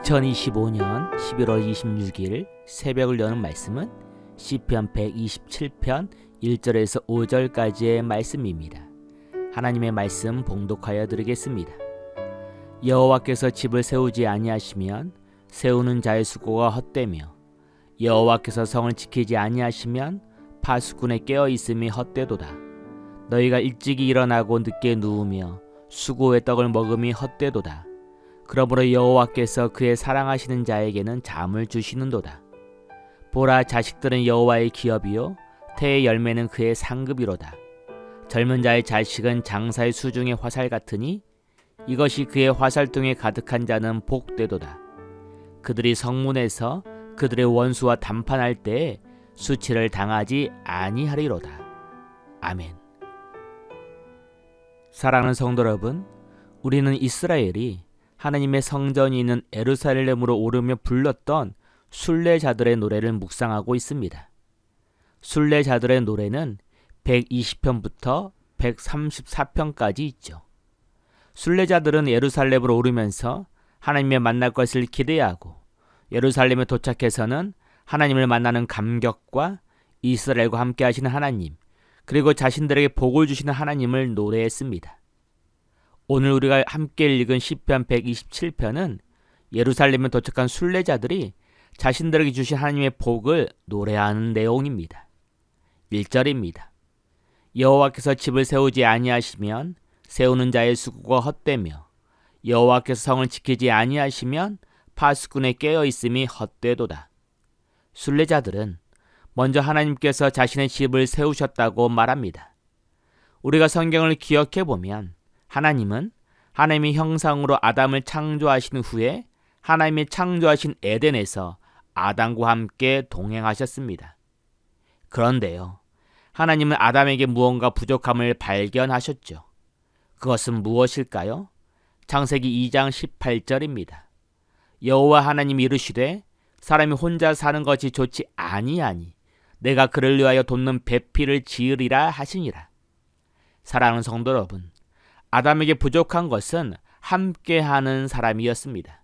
2025년 11월 26일 새벽을 여는 말씀은 시편 127편 1절에서 5절까지의 말씀입니다. 하나님의 말씀 봉독하여 드리겠습니다. 여호와께서 집을 세우지 아니하시면 세우는 자의 수고가 헛되며 여호와께서 성을 지키지 아니하시면 파수꾼의 깨어 있음이 헛되도다. 너희가 일찍이 일어나고 늦게 누우며 수고의 떡을 먹음이 헛되도다. 그러므로 여호와께서 그의 사랑하시는 자에게는 잠을 주시는도다. 보라, 자식들은 여호와의 기업이요 태의 열매는 그의 상급이로다. 젊은 자의 자식은 장사의 수중의 화살 같으니 이것이 그의 화살통에 가득한 자는 복되도다. 그들이 성문에서 그들의 원수와 담판할 때에 수치를 당하지 아니하리로다. 아멘. 사랑하는 성도 여러분, 우리는 이스라엘이 하나님의 성전이 있는 예루살렘으로 오르며 불렀던 순례자들의 노래를 묵상하고 있습니다. 순례자들의 노래는 120편부터 134편까지 있죠. 순례자들은 예루살렘으로 오르면서 하나님을 만날 것을 기대하고 예루살렘에 도착해서는 하나님을 만나는 감격과 이스라엘과 함께 하시는 하나님, 그리고 자신들에게 복을 주시는 하나님을 노래했습니다. 오늘 우리가 함께 읽은 시편 127편은 예루살렘에 도착한 순례자들이 자신들에게 주신 하나님의 복을 노래하는 내용입니다. 1절입니다. 여호와께서 집을 세우지 아니하시면 세우는 자의 수고가 헛되며 여호와께서 성을 지키지 아니하시면 파수꾼의 깨어 있음이 헛되도다. 순례자들은 먼저 하나님께서 자신의 집을 세우셨다고 말합니다. 우리가 성경을 기억해 보면 하나님은 하나님의 형상으로 아담을 창조하신 후에 하나님이 창조하신 에덴에서 아담과 함께 동행하셨습니다. 그런데요, 하나님은 아담에게 무언가 부족함을 발견하셨죠. 그것은 무엇일까요? 창세기 2장 18절입니다. 여호와 하나님이 이르시되 사람이 혼자 사는 것이 좋지 아니하니 내가 그를 위하여 돋는 배필을 지으리라 하시니라. 사랑하는 성도 여러분, 아담에게 부족한 것은 함께하는 사람이었습니다.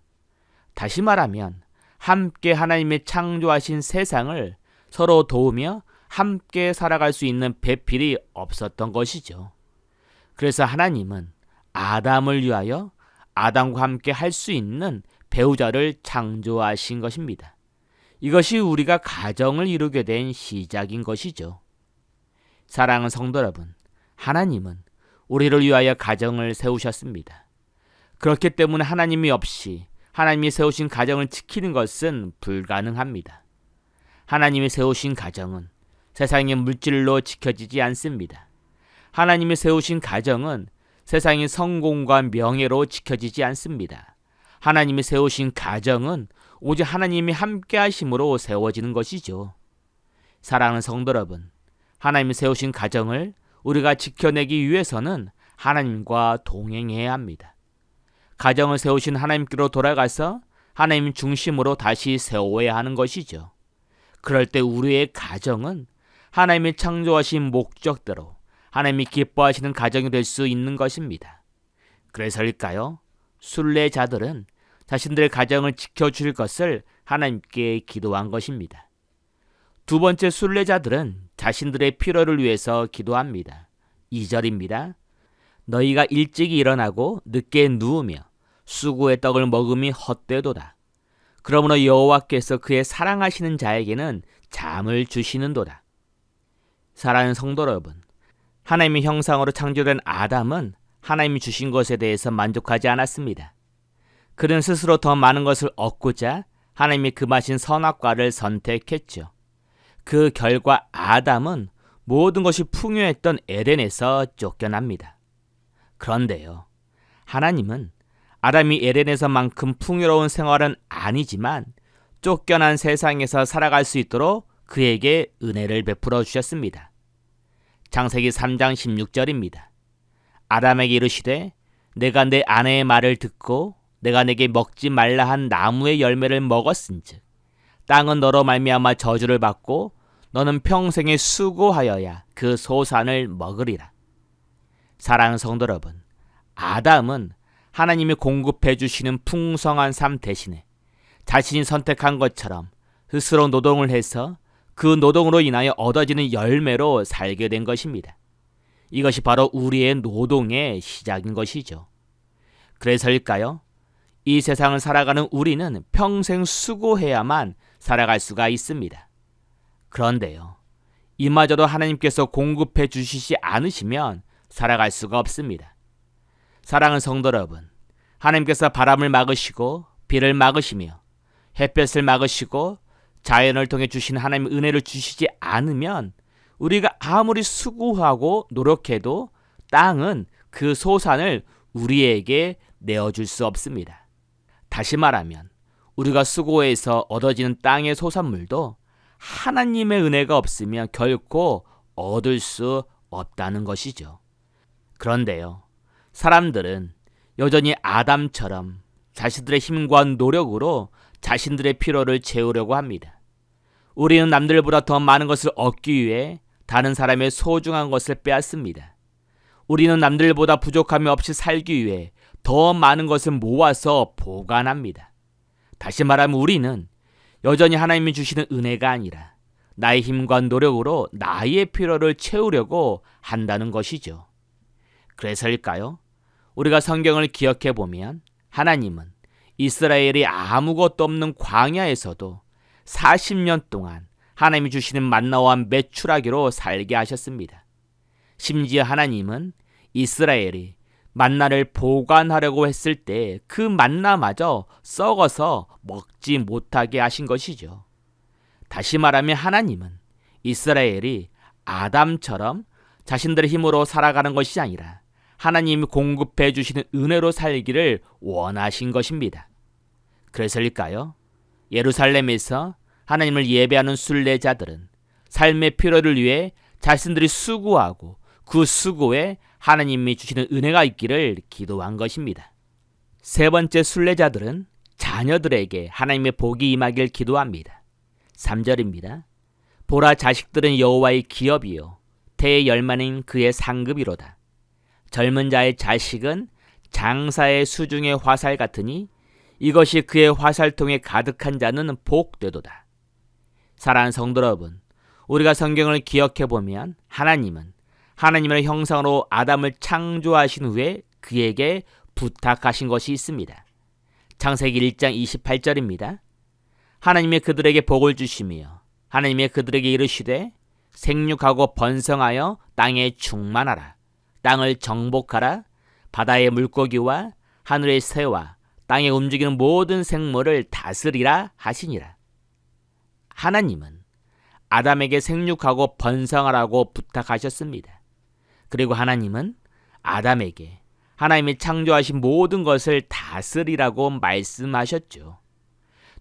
다시 말하면 함께 하나님의 창조하신 세상을 서로 도우며 함께 살아갈 수 있는 배필이 없었던 것이죠. 그래서 하나님은 아담을 위하여 아담과 함께 할 수 있는 배우자를 창조하신 것입니다. 이것이 우리가 가정을 이루게 된 시작인 것이죠. 사랑하는 성도 여러분, 하나님은 우리를 위하여 가정을 세우셨습니다. 그렇기 때문에 하나님이 없이 하나님이 세우신 가정을 지키는 것은 불가능합니다. 하나님이 세우신 가정은 세상의 물질로 지켜지지 않습니다. 하나님이 세우신 가정은 세상의 성공과 명예로 지켜지지 않습니다. 하나님이 세우신 가정은 오직 하나님이 함께 하심으로 세워지는 것이죠. 사랑하는 성도 여러분, 하나님이 세우신 가정을 우리가 지켜내기 위해서는 하나님과 동행해야 합니다. 가정을 세우신 하나님께로 돌아가서 하나님 중심으로 다시 세워야 하는 것이죠. 그럴 때 우리의 가정은 하나님이 창조하신 목적대로 하나님이 기뻐하시는 가정이 될 수 있는 것입니다. 그래서일까요? 순례자들은 자신들의 가정을 지켜줄 것을 하나님께 기도한 것입니다. 두 번째, 순례자들은 자신들의 필요를 위해서 기도합니다. 2절입니다. 너희가 일찍 일어나고 늦게 누우며 수고의 떡을 먹음이 헛되도다. 그러므로 여호와께서 그의 사랑하시는 자에게는 잠을 주시는도다. 사랑하는 성도 여러분, 하나님의 형상으로 창조된 아담은 하나님이 주신 것에 대해서 만족하지 않았습니다. 그는 스스로 더 많은 것을 얻고자 하나님이 금하신 선악과를 선택했죠. 그 결과 아담은 모든 것이 풍요했던 에덴에서 쫓겨납니다. 그런데요, 하나님은 아담이 에덴에서만큼 풍요로운 생활은 아니지만 쫓겨난 세상에서 살아갈 수 있도록 그에게 은혜를 베풀어 주셨습니다. 창세기 3장 16절입니다. 아담에게 이르시되 내가 내 아내의 말을 듣고 내가 내게 먹지 말라 한 나무의 열매를 먹었은즉 땅은 너로 말미암아 저주를 받고 너는 평생에 수고하여야 그 소산을 먹으리라. 사랑하는 성도 여러분, 아담은 하나님이 공급해 주시는 풍성한 삶 대신에 자신이 선택한 것처럼 스스로 노동을 해서 그 노동으로 인하여 얻어지는 열매로 살게 된 것입니다. 이것이 바로 우리의 노동의 시작인 것이죠. 그래서일까요? 이 세상을 살아가는 우리는 평생 수고해야만 살아갈 수가 있습니다. 그런데요, 이마저도 하나님께서 공급해 주시지 않으시면 살아갈 수가 없습니다. 사랑하는 성도 여러분, 하나님께서 바람을 막으시고 비를 막으시며 햇볕을 막으시고 자연을 통해 주신 하나님의 은혜를 주시지 않으면 우리가 아무리 수고하고 노력해도 땅은 그 소산을 우리에게 내어줄 수 없습니다. 다시 말하면 우리가 수고해서 얻어지는 땅의 소산물도 하나님의 은혜가 없으면 결코 얻을 수 없다는 것이죠. 그런데요, 사람들은 여전히 아담처럼 자신들의 힘과 노력으로 자신들의 필요를 채우려고 합니다. 우리는 남들보다 더 많은 것을 얻기 위해 다른 사람의 소중한 것을 빼앗습니다. 우리는 남들보다 부족함이 없이 살기 위해 더 많은 것을 모아서 보관합니다. 다시 말하면 우리는 여전히 하나님이 주시는 은혜가 아니라 나의 힘과 노력으로 나의 필요를 채우려고 한다는 것이죠. 그래서일까요? 우리가 성경을 기억해 보면 하나님은 이스라엘이 아무것도 없는 광야에서도 40년 동안 하나님이 주시는 만나와 메추라기로 살게 하셨습니다. 심지어 하나님은 이스라엘이 만나를 보관하려고 했을 때 그 만나마저 썩어서 먹지 못하게 하신 것이죠. 다시 말하면 하나님은 이스라엘이 아담처럼 자신들의 힘으로 살아가는 것이 아니라 하나님이 공급해 주시는 은혜로 살기를 원하신 것입니다. 그래서일까요? 예루살렘에서 하나님을 예배하는 순례자들은 삶의 필요를 위해 자신들이 수고하고 그 수고에 하나님이 주시는 은혜가 있기를 기도한 것입니다. 세 번째, 순례자들은 자녀들에게 하나님의 복이 임하길 기도합니다. 3절입니다. 보라, 자식들은 여호와의 기업이요 태의 열매는 그의 상급이로다. 젊은 자의 자식은 장사의 수중의 화살 같으니 이것이 그의 화살통에 가득한 자는 복되도다. 사랑하는 성도 여러분, 우리가 성경을 기억해 보면 하나님은 하나님의 형상으로 아담을 창조하신 후에 그에게 부탁하신 것이 있습니다. 창세기 1장 28절입니다. 하나님이 그들에게 복을 주시며 하나님이 그들에게 이르시되 생육하고 번성하여 땅에 충만하라. 땅을 정복하라. 바다의 물고기와 하늘의 새와 땅에 움직이는 모든 생물을 다스리라 하시니라. 하나님은 아담에게 생육하고 번성하라고 부탁하셨습니다. 그리고 하나님은 아담에게 하나님이 창조하신 모든 것을 다스리라고 말씀하셨죠.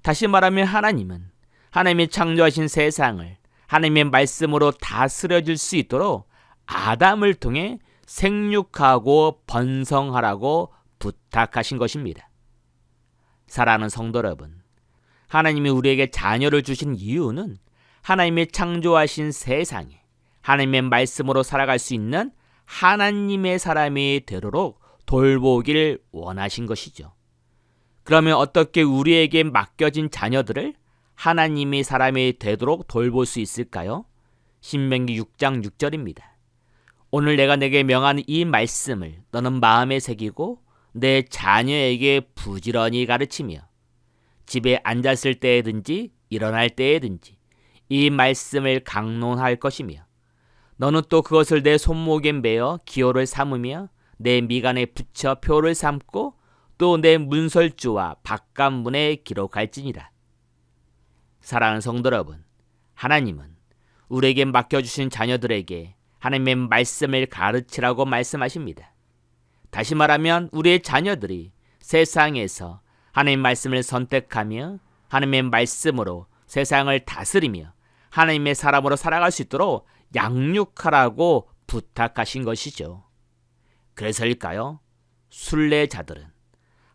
다시 말하면 하나님은 하나님이 창조하신 세상을 하나님의 말씀으로 다스려질 수 있도록 아담을 통해 생육하고 번성하라고 부탁하신 것입니다. 사랑하는 성도 여러분, 하나님이 우리에게 자녀를 주신 이유는 하나님이 창조하신 세상에 하나님의 말씀으로 살아갈 수 있는 하나님의 사람이 되도록 돌보기를 원하신 것이죠. 그러면 어떻게 우리에게 맡겨진 자녀들을 하나님의 사람이 되도록 돌볼 수 있을까요? 신명기 6장 6절입니다. 오늘 내가 내게 명하는 이 말씀을 너는 마음에 새기고 내 자녀에게 부지런히 가르치며 집에 앉았을 때에든지 일어날 때에든지 이 말씀을 강론할 것이며 너는 또 그것을 내 손목에 매어 기호를 삼으며 내 미간에 붙여 표를 삼고 또 내 문설주와 바깥문에 기록할지니라. 사랑하는 성도 여러분, 하나님은 우리에게 맡겨주신 자녀들에게 하나님의 말씀을 가르치라고 말씀하십니다. 다시 말하면 우리의 자녀들이 세상에서 하나님의 말씀을 선택하며 하나님의 말씀으로 세상을 다스리며 하나님의 사람으로 살아갈 수 있도록 양육하라고 부탁하신 것이죠. 그래서일까요? 순례자들은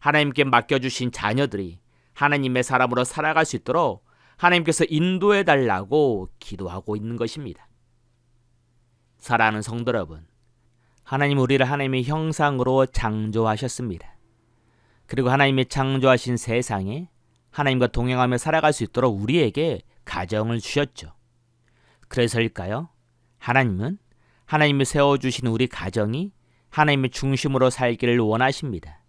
하나님께 맡겨주신 자녀들이 하나님의 사람으로 살아갈 수 있도록 하나님께서 인도해달라고 기도하고 있는 것입니다. 사랑하는 성도 여러분, 하나님 우리를 하나님의 형상으로 창조하셨습니다. 그리고 하나님이 창조하신 세상에 하나님과 동행하며 살아갈 수 있도록 우리에게 가정을 주셨죠. 그래서일까요? 하나님은 하나님이 세워주신 우리 가정이 하나님의 중심으로 살기를 원하십니다.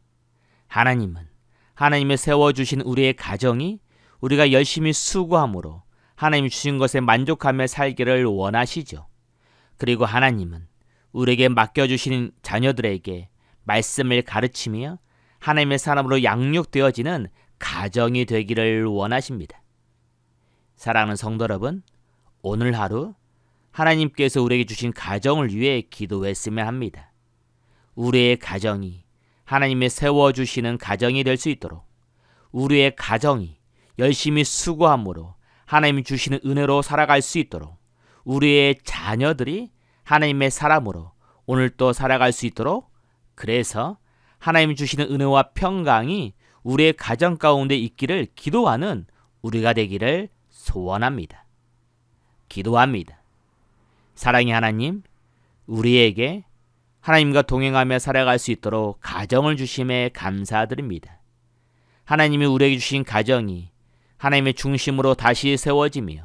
하나님은 하나님이 세워주신 우리의 가정이 우리가 열심히 수고함으로 하나님이 주신 것에 만족하며 살기를 원하시죠. 그리고 하나님은 우리에게 맡겨주신 자녀들에게 말씀을 가르치며 하나님의 사람으로 양육되어지는 가정이 되기를 원하십니다. 사랑하는 성도 여러분, 오늘 하루 하나님께서 우리에게 주신 가정을 위해 기도했으면 합니다. 우리의 가정이 하나님이 세워주시는 가정이 될 수 있도록, 우리의 가정이 열심히 수고함으로 하나님이 주시는 은혜로 살아갈 수 있도록, 우리의 자녀들이 하나님의 사람으로 오늘 또 살아갈 수 있도록, 그래서 하나님이 주시는 은혜와 평강이 우리의 가정 가운데 있기를 기도하는 우리가 되기를 소원합니다. 기도합니다. 사랑의 하나님, 우리에게 하나님과 동행하며 살아갈 수 있도록 가정을 주심에 감사드립니다. 하나님이 우리에게 주신 가정이 하나님의 중심으로 다시 세워지며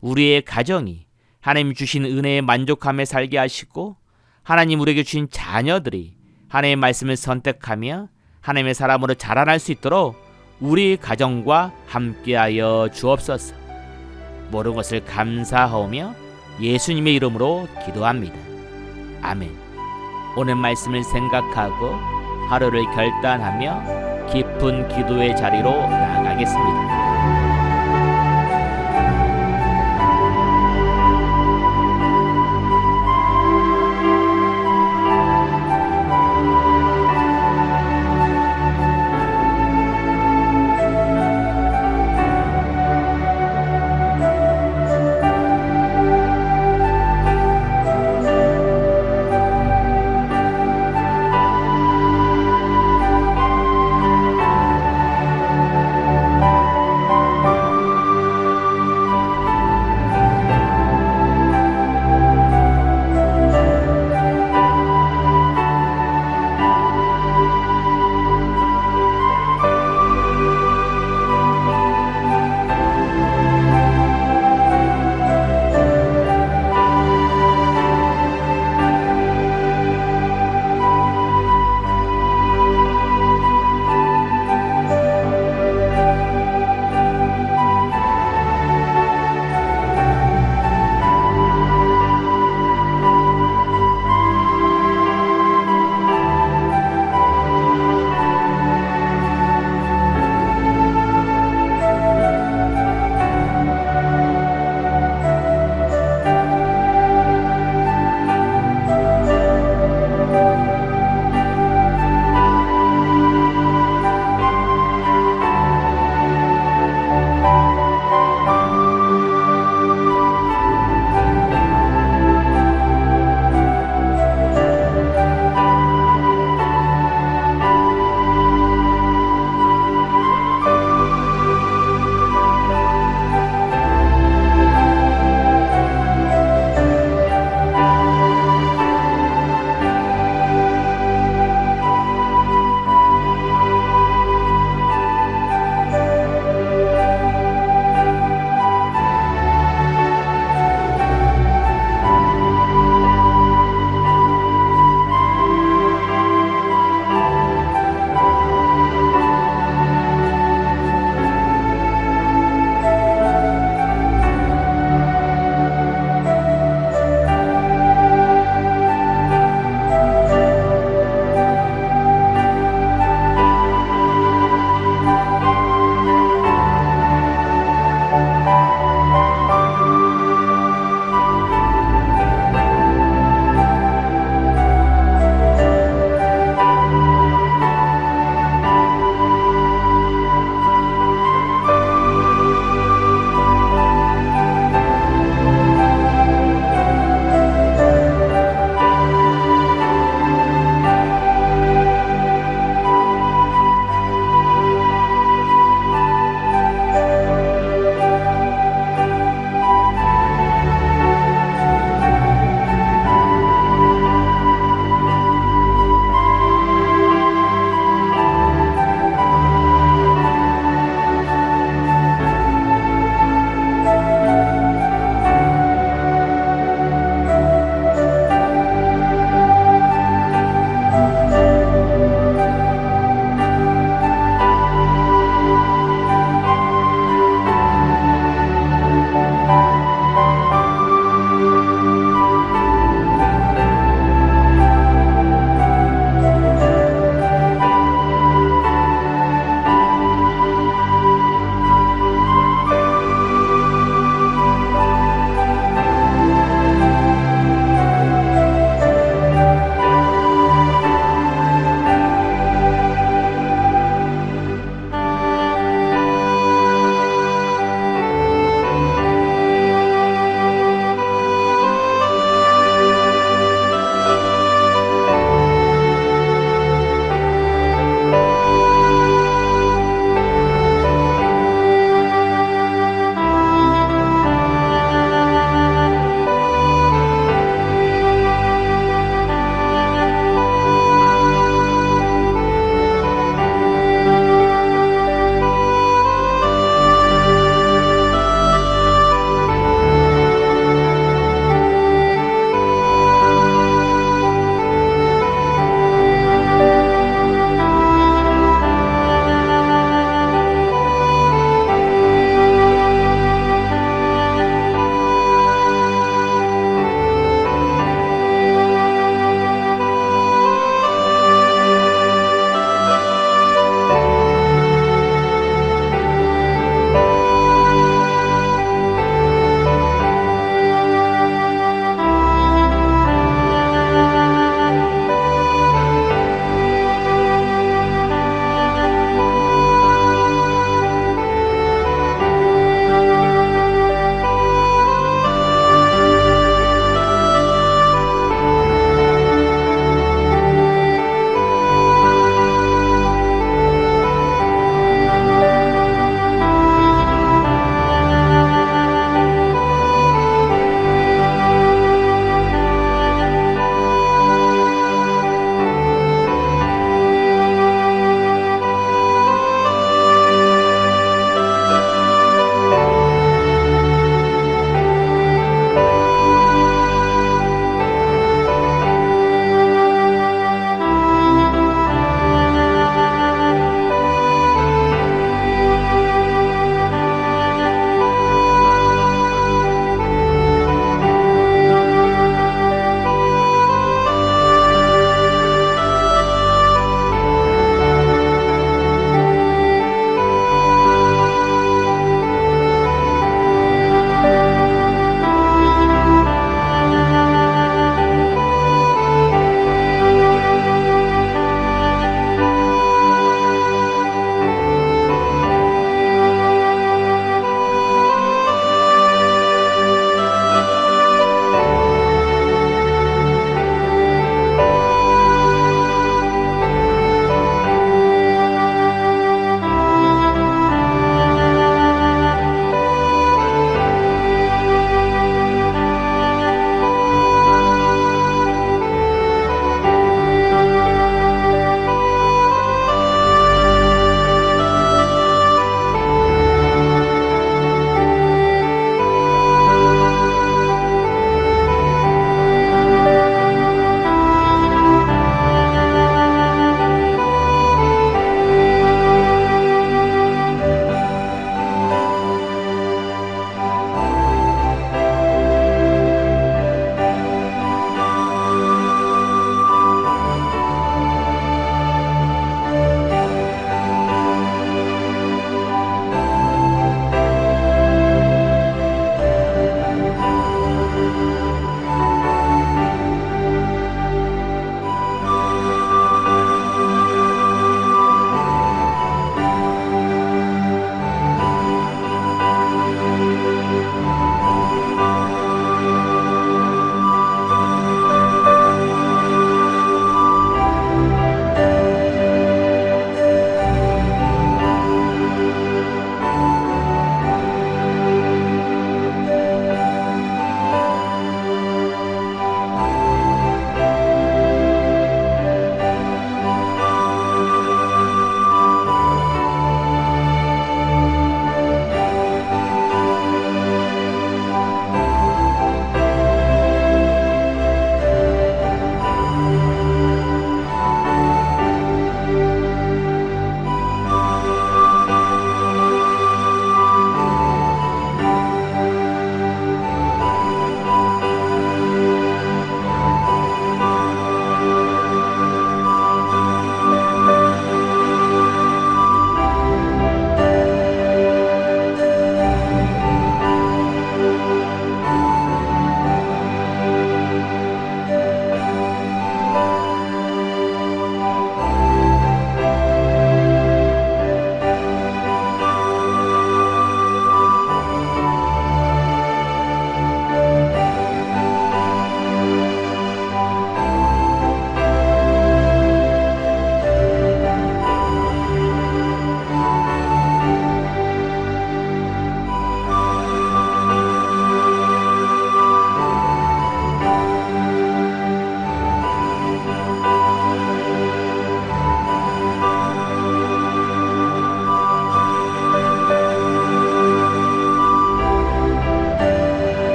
우리의 가정이 하나님이 주신 은혜에 만족하며 살게 하시고, 하나님 우리에게 주신 자녀들이 하나님의 말씀을 선택하며 하나님의 사람으로 자라날 수 있도록 우리 가정과 함께하여 주옵소서. 모든 것을 감사하오며 예수님의 이름으로 기도합니다. 아멘. 오늘 말씀을 생각하고 하루를 결단하며 깊은 기도의 자리로 나아가겠습니다.